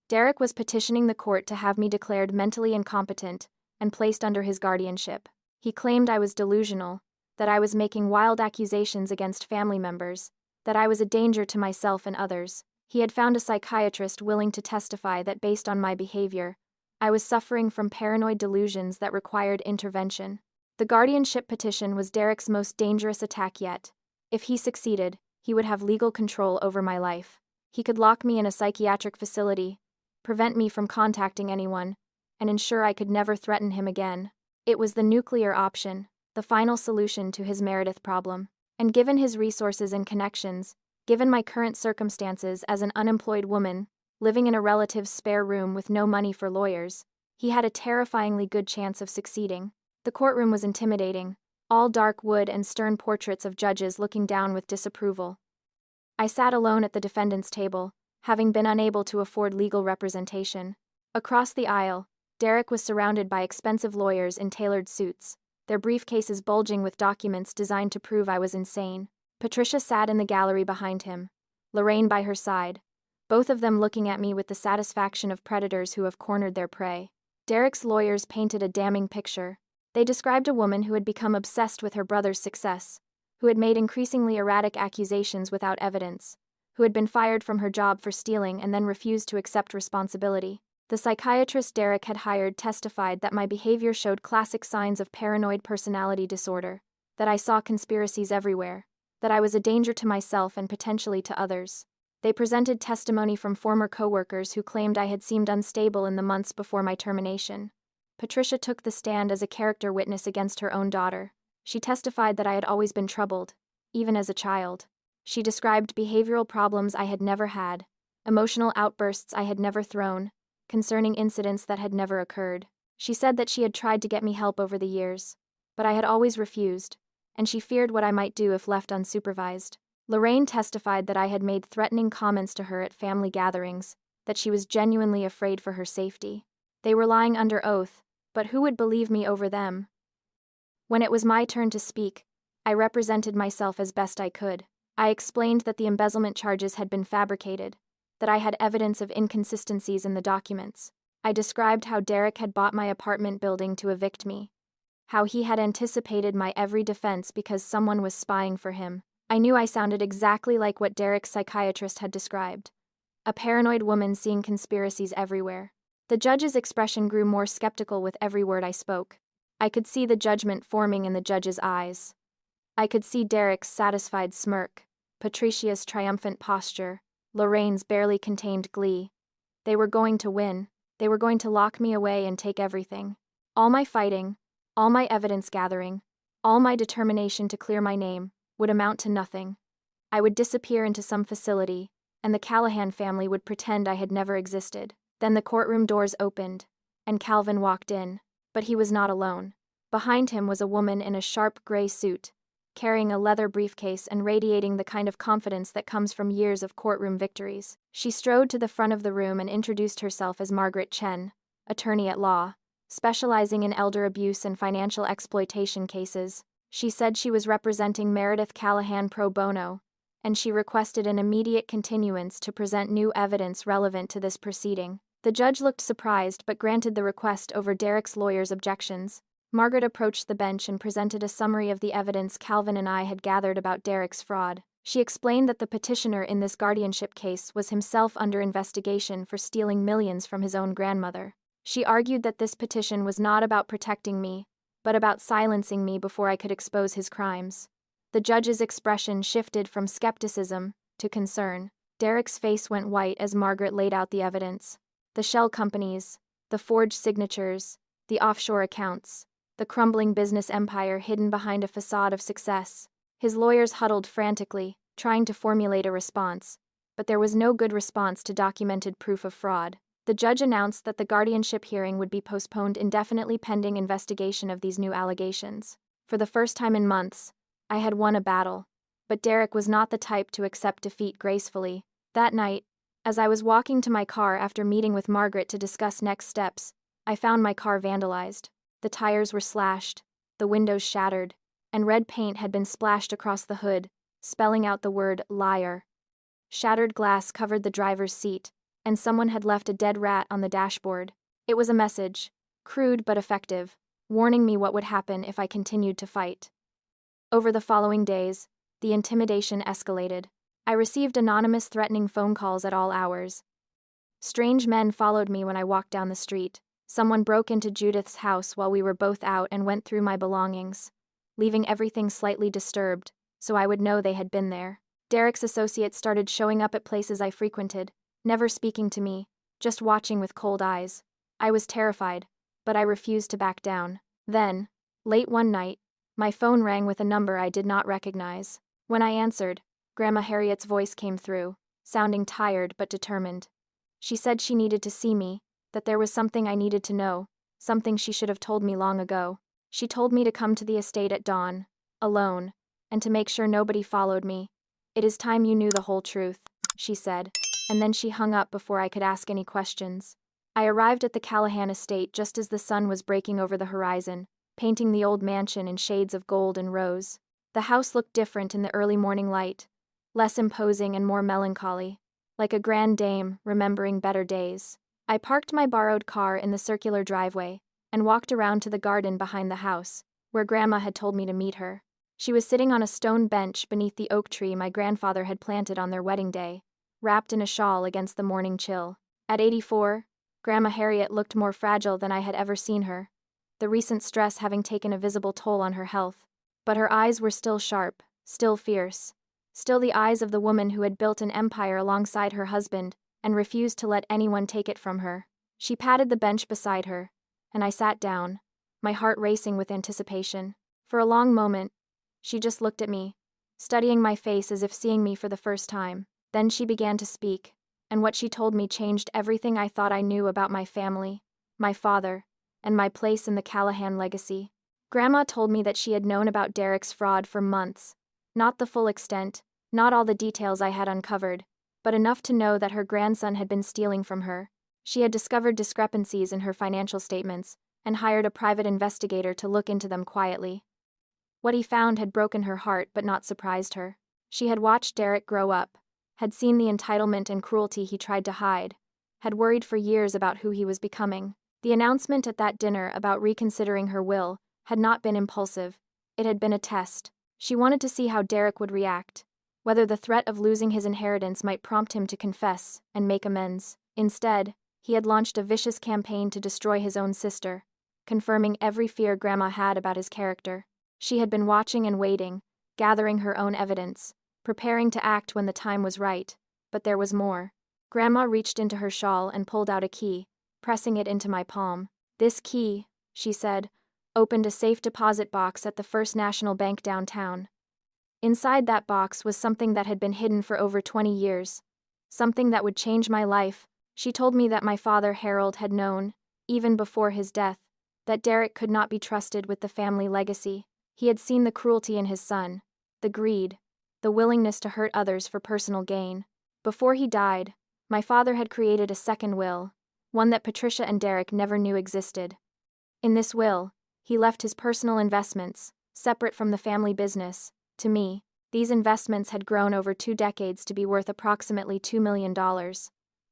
Derek was petitioning the court to have me declared mentally incompetent and placed under his guardianship. He claimed I was delusional, that I was making wild accusations against family members, that I was a danger to myself and others. He had found a psychiatrist willing to testify that based on my behavior, I was suffering from paranoid delusions that required intervention. The guardianship petition was Derek's most dangerous attack yet. If he succeeded, he would have legal control over my life. He could lock me in a psychiatric facility, prevent me from contacting anyone, and ensure I could never threaten him again. It was the nuclear option, the final solution to his Meredith problem. And given his resources and connections, given my current circumstances as an unemployed woman, living in a relative's spare room with no money for lawyers, he had a terrifyingly good chance of succeeding. The courtroom was intimidating, all dark wood and stern portraits of judges looking down with disapproval. I sat alone at the defendant's table, having been unable to afford legal representation. Across the aisle, Derek was surrounded by expensive lawyers in tailored suits, their briefcases bulging with documents designed to prove I was insane. Patricia sat in the gallery behind him, Lorraine by her side, both of them looking at me with the satisfaction of predators who have cornered their prey. Derek's lawyers painted a damning picture. They described a woman who had become obsessed with her brother's success, who had made increasingly erratic accusations without evidence, who had been fired from her job for stealing and then refused to accept responsibility. The psychiatrist Derek had hired testified that my behavior showed classic signs of paranoid personality disorder, that I saw conspiracies everywhere, that I was a danger to myself and potentially to others. They presented testimony from former coworkers who claimed I had seemed unstable in the months before my termination. Patricia took the stand as a character witness against her own daughter. She testified that I had always been troubled, even as a child. She described behavioral problems I had never had, emotional outbursts I had never thrown, concerning incidents that had never occurred. She said that she had tried to get me help over the years, but I had always refused, and she feared what I might do if left unsupervised. Lorraine testified that I had made threatening comments to her at family gatherings, that she was genuinely afraid for her safety. They were lying under oath, but who would believe me over them? When it was my turn to speak, I represented myself as best I could. I explained that the embezzlement charges had been fabricated, that I had evidence of inconsistencies in the documents. I described how Derek had bought my apartment building to evict me, how he had anticipated my every defense because someone was spying for him. I knew I sounded exactly like what Derek's psychiatrist had described, a paranoid woman seeing conspiracies everywhere. The judge's expression grew more skeptical with every word I spoke. I could see the judgment forming in the judge's eyes. I could see Derek's satisfied smirk, Patricia's triumphant posture, Lorraine's barely contained glee. They were going to win. They were going to lock me away and take everything. All my fighting, all my evidence gathering, all my determination to clear my name, would amount to nothing. I would disappear into some facility, and the Callahan family would pretend I had never existed. Then the courtroom doors opened, and Calvin walked in, but he was not alone. Behind him was a woman in a sharp gray suit, carrying a leather briefcase and radiating the kind of confidence that comes from years of courtroom victories. She strode to the front of the room and introduced herself as Margaret Chen, attorney at law, specializing in elder abuse and financial exploitation cases. She said she was representing Meredith Callahan pro bono, and she requested an immediate continuance to present new evidence relevant to this proceeding. The judge looked surprised but granted the request over Derek's lawyer's objections. Margaret approached the bench and presented a summary of the evidence Calvin and I had gathered about Derek's fraud. She explained that the petitioner in this guardianship case was himself under investigation for stealing millions from his own grandmother. She argued that this petition was not about protecting me, but about silencing me before I could expose his crimes. The judge's expression shifted from skepticism to concern. Derek's face went white as Margaret laid out the evidence. The shell companies, the forged signatures, the offshore accounts, the crumbling business empire hidden behind a facade of success. His lawyers huddled frantically, trying to formulate a response, but there was no good response to documented proof of fraud. The judge announced that the guardianship hearing would be postponed indefinitely pending investigation of these new allegations. For the first time in months, I had won a battle, but Derek was not the type to accept defeat gracefully. That night, as I was walking to my car after meeting with Margaret to discuss next steps, I found my car vandalized. The tires were slashed, the windows shattered, and red paint had been splashed across the hood, spelling out the word liar. Shattered glass covered the driver's seat, and someone had left a dead rat on the dashboard. It was a message, crude but effective, warning me what would happen if I continued to fight. Over the following days, the intimidation escalated. I received anonymous threatening phone calls at all hours. Strange men followed me when I walked down the street. Someone broke into Judith's house while we were both out and went through my belongings, leaving everything slightly disturbed, so I would know they had been there. Derek's associates started showing up at places I frequented, never speaking to me, just watching with cold eyes. I was terrified, but I refused to back down. Then, late one night, my phone rang with a number I did not recognize. When I answered, Grandma Harriet's voice came through, sounding tired but determined. She said she needed to see me, that there was something I needed to know, something she should have told me long ago. She told me to come to the estate at dawn, alone, and to make sure nobody followed me. "It is time you knew the whole truth," she said, and then she hung up before I could ask any questions. I arrived at the Callahan estate just as the sun was breaking over the horizon, painting the old mansion in shades of gold and rose. The house looked different in the early morning light, less imposing and more melancholy, like a grand dame remembering better days. I parked my borrowed car in the circular driveway and walked around to the garden behind the house, where Grandma had told me to meet her. She was sitting on a stone bench beneath the oak tree my grandfather had planted on their wedding day, wrapped in a shawl against the morning chill. At 84, Grandma Harriet looked more fragile than I had ever seen her, the recent stress having taken a visible toll on her health. But her eyes were still sharp, still fierce, still the eyes of the woman who had built an empire alongside her husband and refused to let anyone take it from her. She patted the bench beside her, and I sat down, my heart racing with anticipation. For a long moment, she just looked at me, studying my face as if seeing me for the first time. Then she began to speak, and what she told me changed everything I thought I knew about my family, my father, and my place in the Callahan legacy. Grandma told me that she had known about Derek's fraud for months, not the full extent, not all the details I had uncovered, but enough to know that her grandson had been stealing from her. She had discovered discrepancies in her financial statements and hired a private investigator to look into them quietly. What he found had broken her heart but not surprised her. She had watched Derek grow up, had seen the entitlement and cruelty he tried to hide, had worried for years about who he was becoming. The announcement at that dinner about reconsidering her will had not been impulsive, it had been a test. She wanted to see how Derek would react, whether the threat of losing his inheritance might prompt him to confess and make amends. Instead, he had launched a vicious campaign to destroy his own sister, confirming every fear Grandma had about his character. She had been watching and waiting, gathering her own evidence, preparing to act when the time was right, but there was more. Grandma reached into her shawl and pulled out a key, pressing it into my palm. This key, she said, opened a safe deposit box at the First National Bank downtown. Inside that box was something that had been hidden for over 20 years, something that would change my life. She told me that my father Harold had known, even before his death, that Derek could not be trusted with the family legacy. He had seen the cruelty in his son, the greed, the willingness to hurt others for personal gain. Before he died, my father had created a second will, one that Patricia and Derek never knew existed. In this will, he left his personal investments, separate from the family business, to me. These investments had grown over 2 decades to be worth approximately $2 million,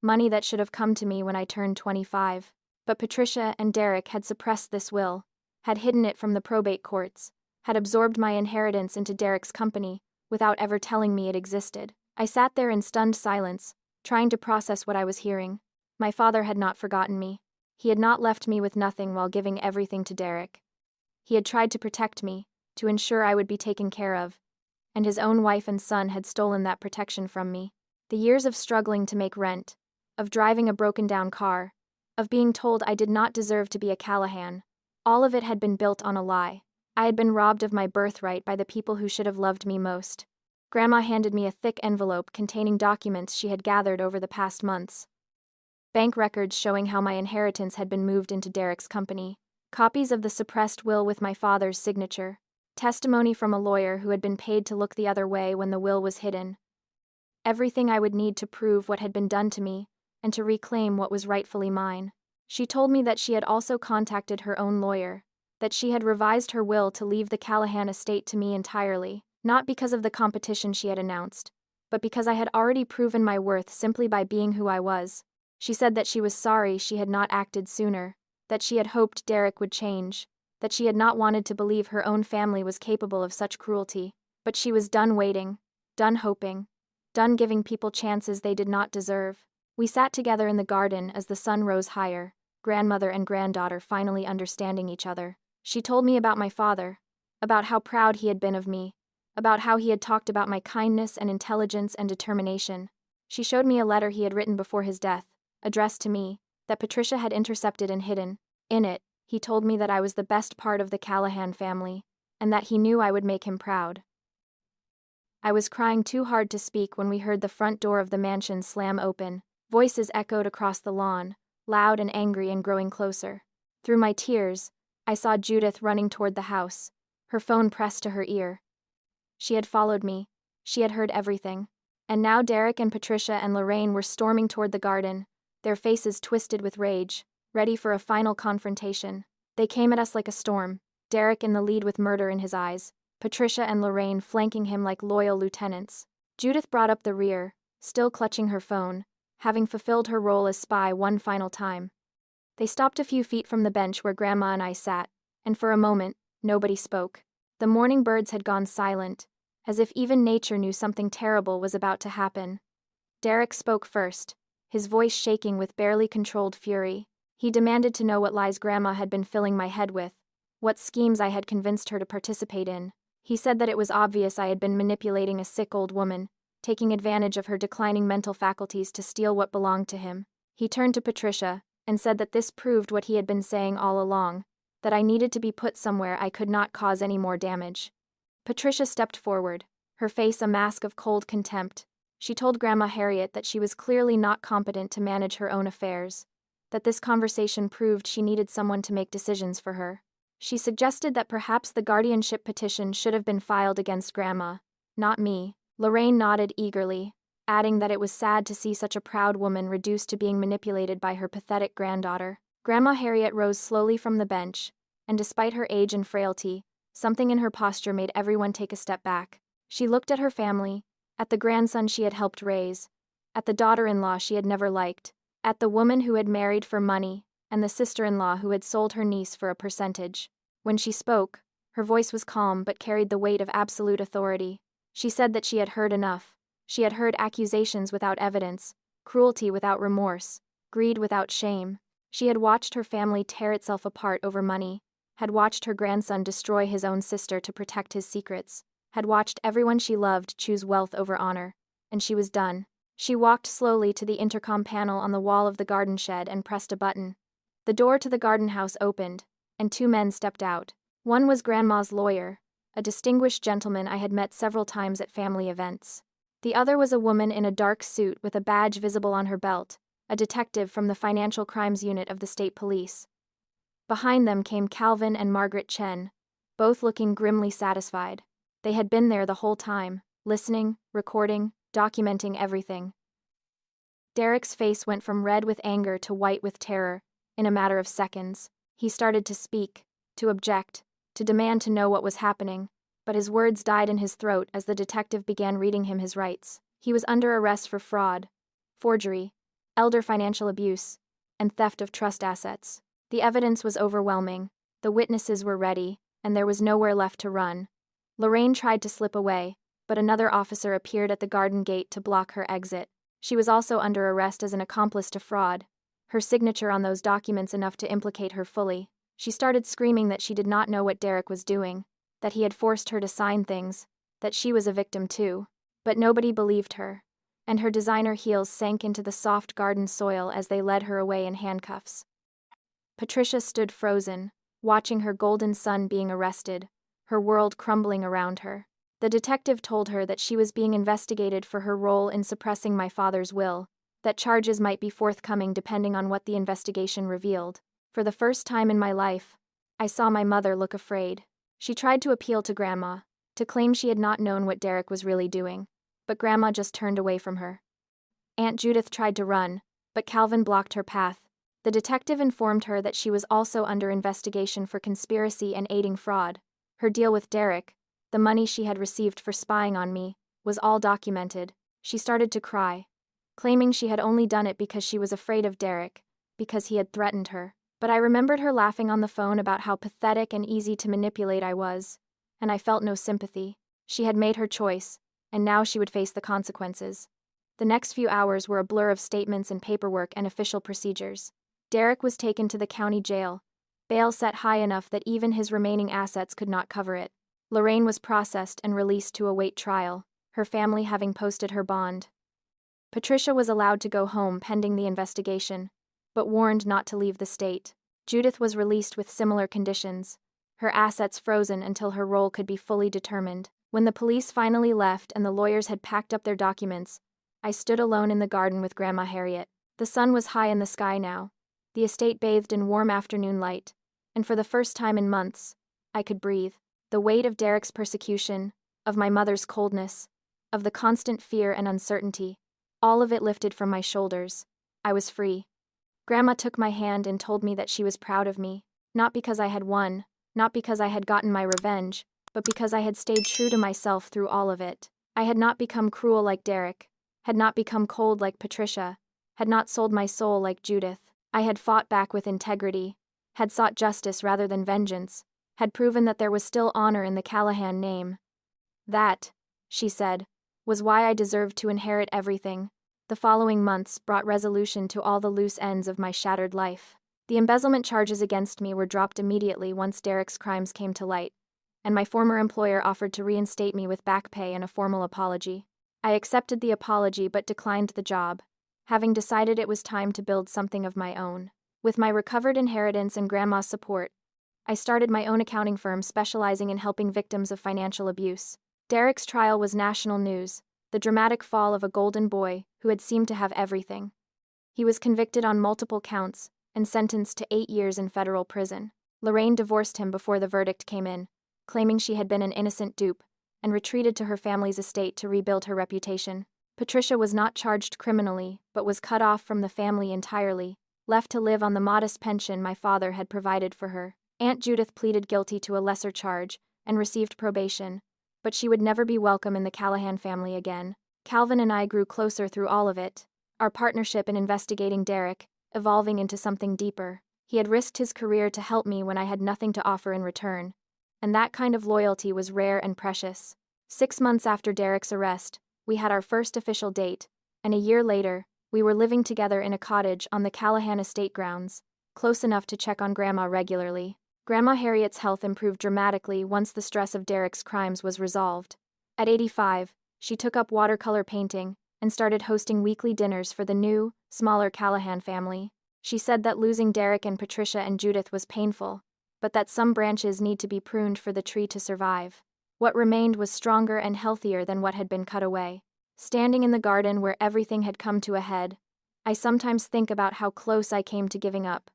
money that should have come to me when I turned 25. But Patricia and Derek had suppressed this will, had hidden it from the probate courts, had absorbed my inheritance into Derek's company, without ever telling me it existed. I sat there in stunned silence, trying to process what I was hearing. My father had not forgotten me. He had not left me with nothing while giving everything to Derek. He had tried to protect me, to ensure I would be taken care of, and his own wife and son had stolen that protection from me. The years of struggling to make rent, of driving a broken-down car, of being told I did not deserve to be a Callahan, all of it had been built on a lie. I had been robbed of my birthright by the people who should have loved me most. Grandma handed me a thick envelope containing documents she had gathered over the past months. Bank records showing how my inheritance had been moved into Derek's company, copies of the suppressed will with my father's signature, testimony from a lawyer who had been paid to look the other way when the will was hidden. Everything I would need to prove what had been done to me, and to reclaim what was rightfully mine. She told me that she had also contacted her own lawyer, that she had revised her will to leave the Callahan estate to me entirely, not because of the competition she had announced, but because I had already proven my worth simply by being who I was. She said that she was sorry she had not acted sooner, that she had hoped Derek would change, that she had not wanted to believe her own family was capable of such cruelty, but she was done waiting, done hoping, done giving people chances they did not deserve. We sat together in the garden as the sun rose higher, grandmother and granddaughter finally understanding each other. She told me about my father, about how proud he had been of me, about how he had talked about my kindness and intelligence and determination. She showed me a letter he had written before his death, addressed to me, that Patricia had intercepted and hidden. In it, he told me that I was the best part of the Callahan family, and that he knew I would make him proud. I was crying too hard to speak when we heard the front door of the mansion slam open. Voices echoed across the lawn, loud and angry and growing closer. Through my tears, I saw Judith running toward the house, her phone pressed to her ear. She had followed me, she had heard everything. And now Derek and Patricia and Lorraine were storming toward the garden, their faces twisted with rage, ready for a final confrontation. They came at us like a storm, Derek in the lead with murder in his eyes, Patricia and Lorraine flanking him like loyal lieutenants. Judith brought up the rear, still clutching her phone, having fulfilled her role as spy one final time. They stopped a few feet from the bench where Grandma and I sat, and for a moment, nobody spoke. The morning birds had gone silent, as if even nature knew something terrible was about to happen. Derek spoke first, his voice shaking with barely controlled fury. He demanded to know what lies Grandma had been filling my head with, what schemes I had convinced her to participate in. He said that it was obvious I had been manipulating a sick old woman, taking advantage of her declining mental faculties to steal what belonged to him. He turned to Patricia, and said that this proved what he had been saying all along, that I needed to be put somewhere I could not cause any more damage. Patricia stepped forward, her face a mask of cold contempt. She told Grandma Harriet that she was clearly not competent to manage her own affairs, that this conversation proved she needed someone to make decisions for her. She suggested that perhaps the guardianship petition should have been filed against Grandma, not me. Lorraine nodded eagerly, adding that it was sad to see such a proud woman reduced to being manipulated by her pathetic granddaughter. Grandma Harriet rose slowly from the bench, and despite her age and frailty, something in her posture made everyone take a step back. She looked at her family, at the grandson she had helped raise, at the daughter-in-law she had never liked, at the woman who had married for money, and the sister-in-law who had sold her niece for a percentage. When she spoke, her voice was calm but carried the weight of absolute authority. She said that she had heard enough. She had heard accusations without evidence, cruelty without remorse, greed without shame. She had watched her family tear itself apart over money, had watched her grandson destroy his own sister to protect his secrets, had watched everyone she loved choose wealth over honor, and she was done. She walked slowly to the intercom panel on the wall of the garden shed and pressed a button. The door to the garden house opened, and two men stepped out. One was Grandma's lawyer, a distinguished gentleman I had met several times at family events. The other was a woman in a dark suit with a badge visible on her belt, a detective from the Financial Crimes Unit of the State Police. Behind them came Calvin and Margaret Chen, both looking grimly satisfied. They had been there the whole time, listening, recording, documenting everything. Derek's face went from red with anger to white with terror, in a matter of seconds. He started to speak, to object, to demand to know what was happening, but his words died in his throat as the detective began reading him his rights. He was under arrest for fraud, forgery, elder financial abuse, and theft of trust assets. The evidence was overwhelming, the witnesses were ready, and there was nowhere left to run. Lorraine tried to slip away, but another officer appeared at the garden gate to block her exit. She was also under arrest as an accomplice to fraud, her signature on those documents enough to implicate her fully. She started screaming that she did not know what Derek was doing, that he had forced her to sign things, that she was a victim too. But nobody believed her, and her designer heels sank into the soft garden soil as they led her away in handcuffs. Patricia stood frozen, watching her golden son being arrested, her world crumbling around her. The detective told her that she was being investigated for her role in suppressing my father's will, that charges might be forthcoming depending on what the investigation revealed. For the first time in my life, I saw my mother look afraid. She tried to appeal to Grandma, to claim she had not known what Derek was really doing, but Grandma just turned away from her. Aunt Judith tried to run, but Calvin blocked her path. The detective informed her that she was also under investigation for conspiracy and aiding fraud. Her deal with Derek, the money she had received for spying on me, was all documented. She started to cry, claiming she had only done it because she was afraid of Derek, because he had threatened her. But I remembered her laughing on the phone about how pathetic and easy to manipulate I was, and I felt no sympathy. She had made her choice, and now she would face the consequences. The next few hours were a blur of statements and paperwork and official procedures. Derek was taken to the county jail, bail set high enough that even his remaining assets could not cover it. Lorraine was processed and released to await trial, her family having posted her bond. Patricia was allowed to go home pending the investigation, but warned not to leave the state. Judith was released with similar conditions, her assets frozen until her role could be fully determined. When the police finally left and the lawyers had packed up their documents, I stood alone in the garden with Grandma Harriet. The sun was high in the sky now, the estate bathed in warm afternoon light, and for the first time in months, I could breathe. The weight of Derek's persecution, of my mother's coldness, of the constant fear and uncertainty, all of it lifted from my shoulders. I was free. Grandma took my hand and told me that she was proud of me, not because I had won, not because I had gotten my revenge, but because I had stayed true to myself through all of it. I had not become cruel like Derek, had not become cold like Patricia, had not sold my soul like Judith. I had fought back with integrity, had sought justice rather than vengeance, had proven that there was still honor in the Callahan name. That, she said, was why I deserved to inherit everything. The following months brought resolution to all the loose ends of my shattered life. The embezzlement charges against me were dropped immediately once Derek's crimes came to light, and my former employer offered to reinstate me with back pay and a formal apology. I accepted the apology but declined the job, having decided it was time to build something of my own. With my recovered inheritance and Grandma's support, I started my own accounting firm specializing in helping victims of financial abuse. Derek's trial was national news, the dramatic fall of a golden boy who had seemed to have everything. He was convicted on multiple counts and sentenced to 8 years in federal prison. Lorraine divorced him before the verdict came in, claiming she had been an innocent dupe, and retreated to her family's estate to rebuild her reputation. Patricia was not charged criminally, but was cut off from the family entirely, left to live on the modest pension my father had provided for her. Aunt Judith pleaded guilty to a lesser charge and received probation, but she would never be welcome in the Callahan family again. Calvin and I grew closer through all of it, our partnership in investigating Derek, evolving into something deeper. He had risked his career to help me when I had nothing to offer in return, and that kind of loyalty was rare and precious. 6 months after Derek's arrest, we had our first official date, and a year later, we were living together in a cottage on the Callahan estate grounds, close enough to check on Grandma regularly. Grandma Harriet's health improved dramatically once the stress of Derek's crimes was resolved. At 85, she took up watercolor painting and started hosting weekly dinners for the new, smaller Callahan family. She said that losing Derek and Patricia and Judith was painful, but that some branches need to be pruned for the tree to survive. What remained was stronger and healthier than what had been cut away. Standing in the garden where everything had come to a head, I sometimes think about how close I came to giving up.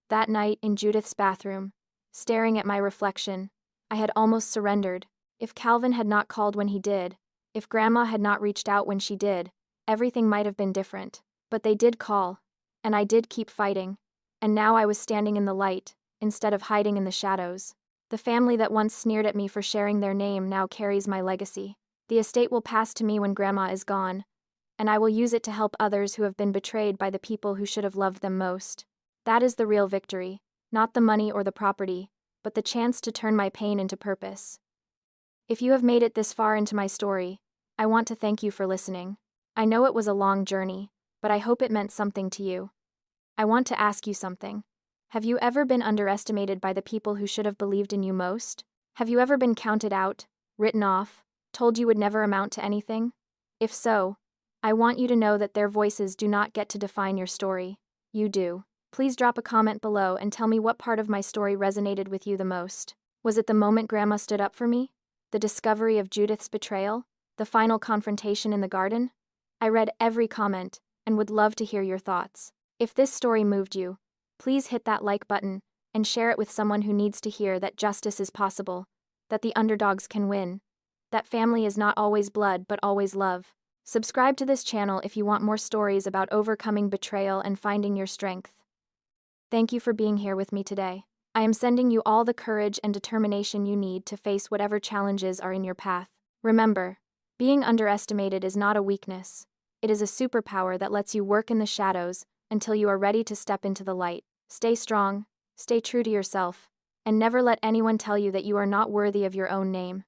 That night in Judith's bathroom, staring at my reflection, I had almost surrendered. If Calvin had not called when he did, if Grandma had not reached out when she did, everything might have been different. But they did call, and I did keep fighting, and now I was standing in the light, instead of hiding in the shadows. The family that once sneered at me for sharing their name now carries my legacy. The estate will pass to me when Grandma is gone, and I will use it to help others who have been betrayed by the people who should have loved them most. That is the real victory, not the money or the property, but the chance to turn my pain into purpose. If you have made it this far into my story, I want to thank you for listening. I know it was a long journey, but I hope it meant something to you. I want to ask you something. Have you ever been underestimated by the people who should have believed in you most? Have you ever been counted out, written off, told you would never amount to anything? If so, I want you to know that their voices do not get to define your story. You do. Please drop a comment below and tell me what part of my story resonated with you the most. Was it the moment Grandma stood up for me? The discovery of Judith's betrayal? The final confrontation in the garden? I read every comment and would love to hear your thoughts. If this story moved you, please hit that like button and share it with someone who needs to hear that justice is possible, that the underdogs can win, that family is not always blood but always love. Subscribe to this channel if you want more stories about overcoming betrayal and finding your strength. Thank you for being here with me today. I am sending you all the courage and determination you need to face whatever challenges are in your path. Remember, being underestimated is not a weakness. It is a superpower that lets you work in the shadows until you are ready to step into the light. Stay strong, stay true to yourself, and never let anyone tell you that you are not worthy of your own name.